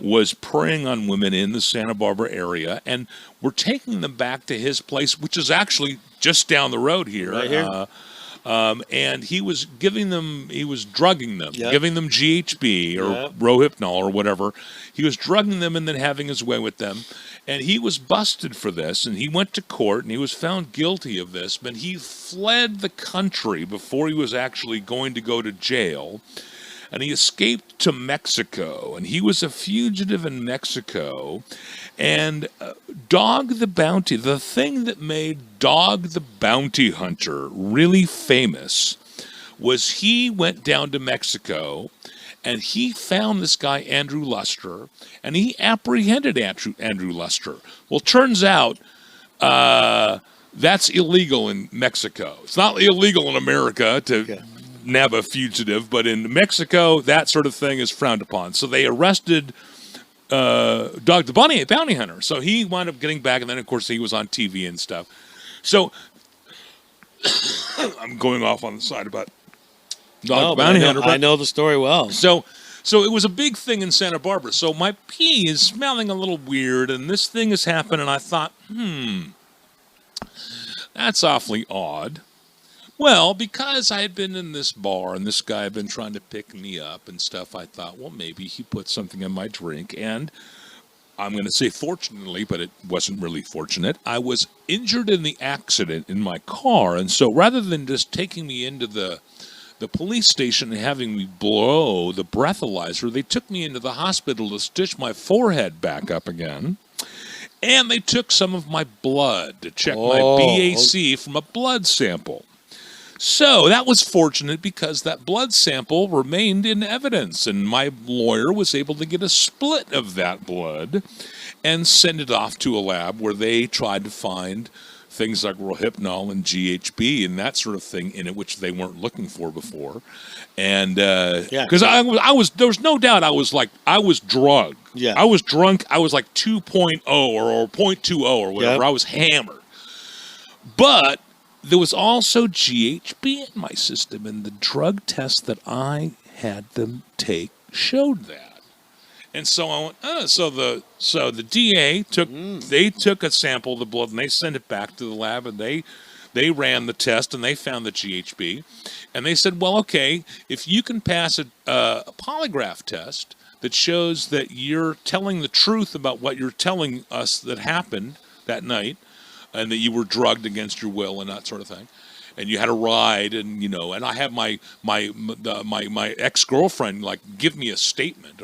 was preying on women in the Santa Barbara area, and we're taking them back to his place, which is actually just down the road here. Right here. And he was drugging them, giving them GHB or Rohypnol or whatever. He was drugging them and then having his way with them. And he was busted for this, and he went to court, and he was found guilty of this, but he fled the country before he was actually going to go to jail. And he escaped to Mexico, and he was a fugitive in Mexico. And Dog the Bounty, the thing that made Dog the Bounty Hunter really famous was he went down to Mexico, and he found this guy, Andrew Luster, and he apprehended Andrew Luster. Well, turns out that's illegal in Mexico. It's not illegal in America to nab a fugitive, but in Mexico, that sort of thing is frowned upon. So they arrested Dog the Bounty Hunter. So he wound up getting back, and then, of course, he was on TV and stuff. So I'm going off on the side about Dog the Bounty Hunter. I know the story well. So it was a big thing in Santa Barbara. So my pee is smelling a little weird, and this thing has happened, and I thought, that's awfully odd. Well, because I had been in this bar and this guy had been trying to pick me up and stuff, I thought, well, maybe he put something in my drink. And I'm going to say fortunately, but it wasn't really fortunate. I was injured in the accident in my car. And so rather than just taking me into the police station and having me blow the breathalyzer, they took me into the hospital to stitch my forehead back up again. And they took some of my blood to check my BAC from a blood sample. So that was fortunate because that blood sample remained in evidence, and my lawyer was able to get a split of that blood and send it off to a lab where they tried to find things like Rohypnol and GHB and that sort of thing in it, which they weren't looking for before. And because I was, there was no doubt I was drugged. Yeah. I was drunk. I was like 2.0 or 0.20 or whatever. Yep. I was hammered. But there was also GHB in my system, and the drug test that I had them take showed that. And so I went, so the DA took a sample of the blood and they sent it back to the lab, and they ran the test and they found the GHB, and they said, well, okay, if you can pass a polygraph test that shows that you're telling the truth about what you're telling us that happened that night, and that you were drugged against your will and that sort of thing, and you had a ride, and and I have my ex-girlfriend give me a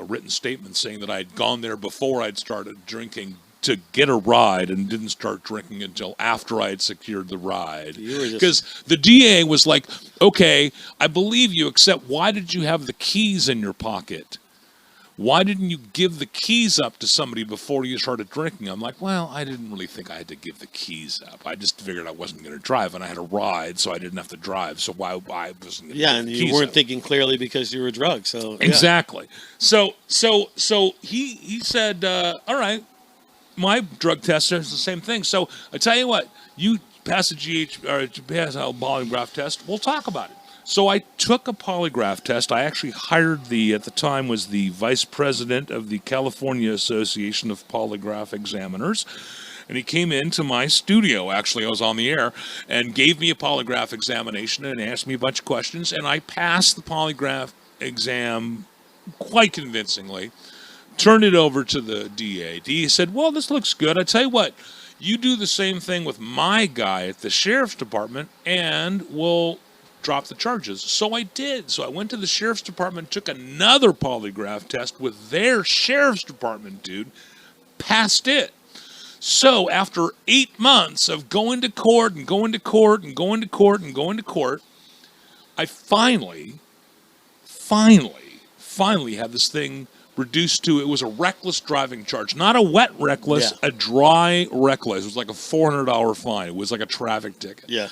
written statement saying that I had gone there before I'd started drinking to get a ride and didn't start drinking until after I had secured the ride. Because the DA was like, okay, I believe you, except why did you have the keys in your pocket? Why didn't you give the keys up to somebody before you started drinking? I'm like, well, I didn't really think I had to give the keys up. I just figured I wasn't going to drive, and I had a ride, so I didn't have to drive. So why I wasn't going to give the keys you weren't up. thinking clearly because you were drugged. So exactly. So he said, all right, my drug test is the same thing. So I tell you what, you pass a polygraph test, we'll talk about it. So I took a polygraph test. I actually hired at the time was the vice president of the California Association of Polygraph Examiners. And he came into my studio, actually, I was on the air, and gave me a polygraph examination and asked me a bunch of questions. And I passed the polygraph exam quite convincingly, turned it over to the DA. DA said, well, this looks good. I tell you what, you do the same thing with my guy at the sheriff's department, and we'll drop the charges. So I did. So I went to the sheriff's department, took another polygraph test with their sheriff's department dude, passed it. So after 8 months of going to court and going to court and going to court and going to court, I finally had this thing reduced to, it was a reckless driving charge. Not a wet reckless, a dry reckless. It was like a $400 fine. It was like a traffic ticket. Yeah.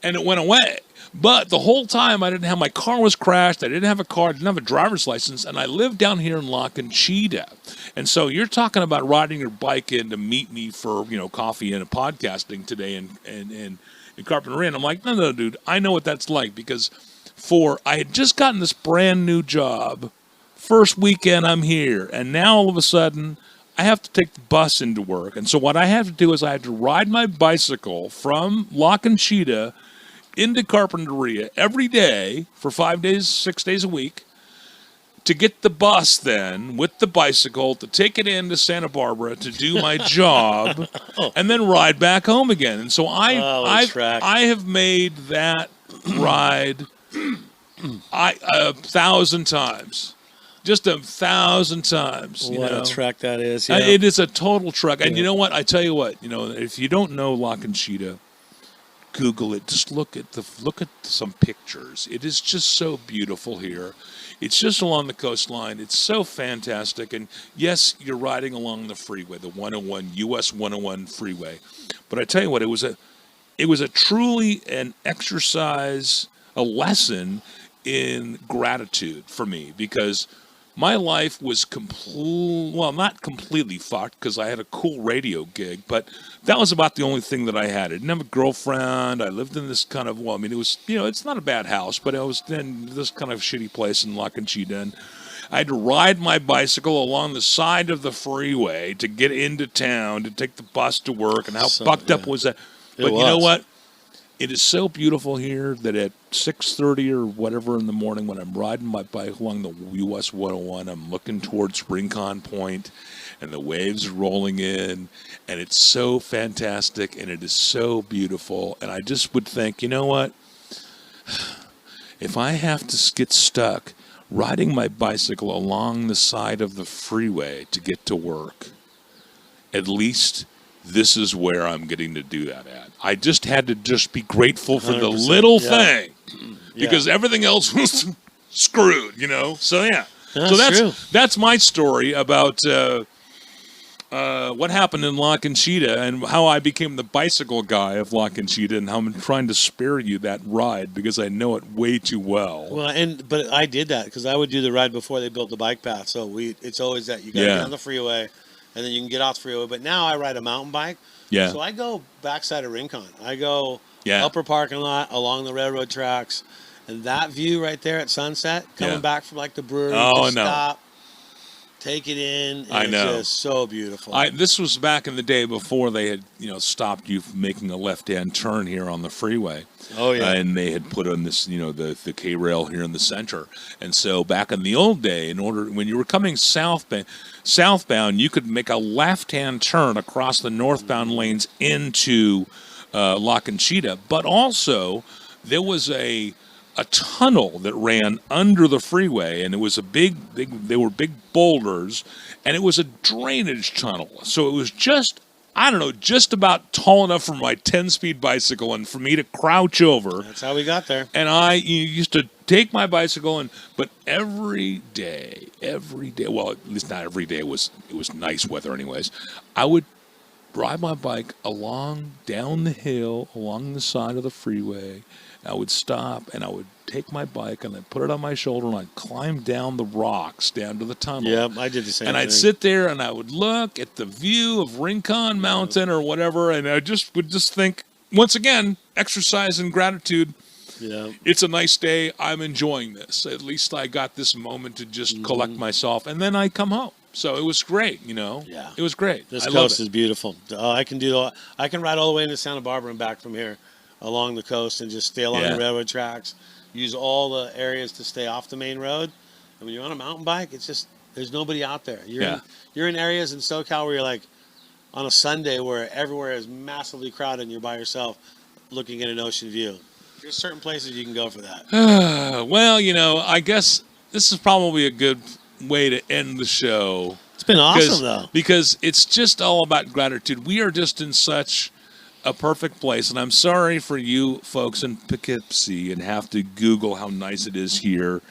and it went away. But the whole time I didn't have, my car was crashed. I didn't have a car. I didn't have a driver's license. And I lived down here in La Conchita. And so you're talking about riding your bike in to meet me for, coffee and podcasting today in Carpinteria. And I'm like, no, dude, I know what that's like because I had just gotten this brand new job. First weekend I'm here. And now all of a sudden I have to take the bus into work. And so what I have to do is I have to ride my bicycle from La Conchita into Carpinteria every day for 5 days, 6 days a week to get the bus then with the bicycle to take it into Santa Barbara to do my job and then ride back home again. And so I have made that ride 1,000 times. Just 1,000 times. What a trek that is. Yeah. It is a total trek. And you know what? I tell you what, if you don't know La Conchita, Google it. Just look at some pictures. It is just so beautiful here. It's just along the coastline. It's so fantastic. And yes, you're riding along the freeway, the 101 US 101 freeway. But I tell you what, it was a truly an exercise, a lesson in gratitude for me because my life was not completely fucked because I had a cool radio gig, but that was about the only thing that I had. I didn't have a girlfriend. I lived in this kind of, it was, it's not a bad house, but I was in this kind of shitty place in La Conchita, and I had to ride my bicycle along the side of the freeway to get into town, to take the bus to work, and how fucked up was that? But you know what? It is so beautiful here that at 6:30 or whatever in the morning when I'm riding my bike along the US 101, I'm looking towards Rincon Point and the waves rolling in, and it's so fantastic and it is so beautiful. And I just would think, you know what? If I have to get stuck riding my bicycle along the side of the freeway to get to work, at least this is where I'm getting to do that at. I just had to just be grateful for the little thing because everything else was screwed, So yeah. That's my story about what happened in La Conchita and how I became the bicycle guy of La Conchita and how I'm trying to spare you that ride because I know it way too well. Well, but I did that because I would do the ride before they built the bike path. So it's always that you got to get on the freeway. And then you can get off the freeway. But now I ride a mountain bike. Yeah. So I go backside of Rincon. I go upper parking lot along the railroad tracks. And that view right there at sunset, coming back from like the brewery, stop, take it in. And it's just so beautiful. This was back in the day before they had, stopped you from making a left-hand turn here on the freeway. Oh, yeah. And they had put on this, the K-rail here in the center. And so back in the old day, when you were coming southbound, you could make a left-hand turn across the northbound lanes into La Conchita. But also, there was a tunnel that ran under the freeway, and it was they were big boulders, and it was a drainage tunnel. So it was just about tall enough for my 10-speed bicycle and for me to crouch over. That's how we got there. And I used to take my bicycle, but every day, well, at least not every day, it was nice weather anyways, I would ride my bike down the hill, along the side of the freeway. I would stop, and I would take my bike, and I'd put it on my shoulder, and I'd climb down the rocks, down to the tunnel. Yeah, I did the same thing. And I'd sit there, and I would look at the view of Rincon Mountain or whatever, and I would just think, once again, exercise and gratitude. Yeah. It's a nice day. I'm enjoying this. At least I got this moment to just collect myself, and then I come home. So it was great, Yeah. It was great. This coast is beautiful. I can ride all the way into Santa Barbara and back from here along the coast and just stay along the railroad tracks, use all the areas to stay off the main road. And when you're on a mountain bike, it's just, there's nobody out there. You're in areas in SoCal where you're like on a Sunday where everywhere is massively crowded and you're by yourself looking at an ocean view. There's certain places you can go for that. Well, I guess this is probably a good way to end the show. It's been awesome, though. Because it's just all about gratitude. We are just in such a perfect place, and I'm sorry for you folks in Poughkeepsie and have to Google how nice it is here.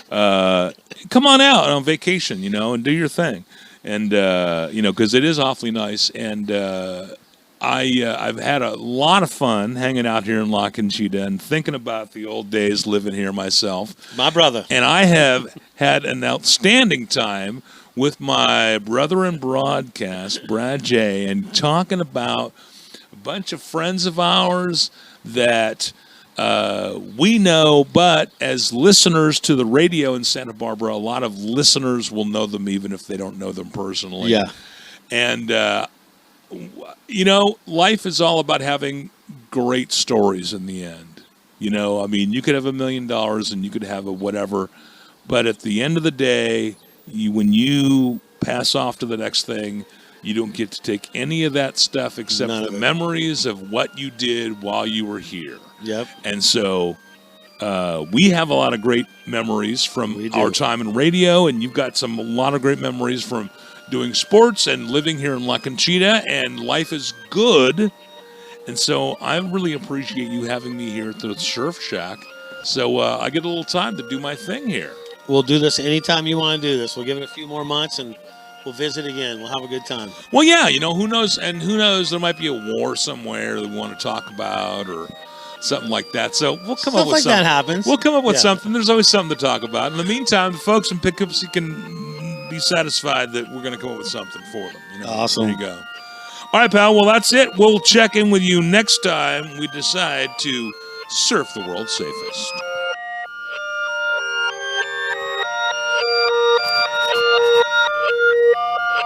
Come on out on vacation, and do your thing. And, because it is awfully nice. And I've had a lot of fun hanging out here in La Conchita and thinking about the old days living here myself. My brother. And I have had an outstanding time with my brother in broadcast, Brad J., and talking about a bunch of friends of ours that we know, but as listeners to the radio in Santa Barbara, a lot of listeners will know them even if they don't know them personally. Yeah. And, life is all about having great stories in the end. I mean, you could have $1 million and you could have a whatever, but at the end of the day, when you pass off to the next thing, you don't get to take any of that stuff except the memories of what you did while you were here. Yep. And so we have a lot of great memories from our time in radio, and you've got a lot of great memories from doing sports and living here in La Conchita, and life is good. And so I really appreciate you having me here at the Surf Shack. So I get a little time to do my thing here. We'll do this anytime you want to do this. We'll give it a few more months and we'll visit again. We'll have a good time. Well, yeah, who knows? And who knows? There might be a war somewhere that we want to talk about or something like that. So we'll come up with something. That happens. We'll come up with something. There's always something to talk about. In the meantime, the folks in Poughkeepsie can be satisfied that we're going to come up with something for them. Awesome. There you go. All right, pal. Well, that's it. We'll check in with you next time we decide to surf the world's safest.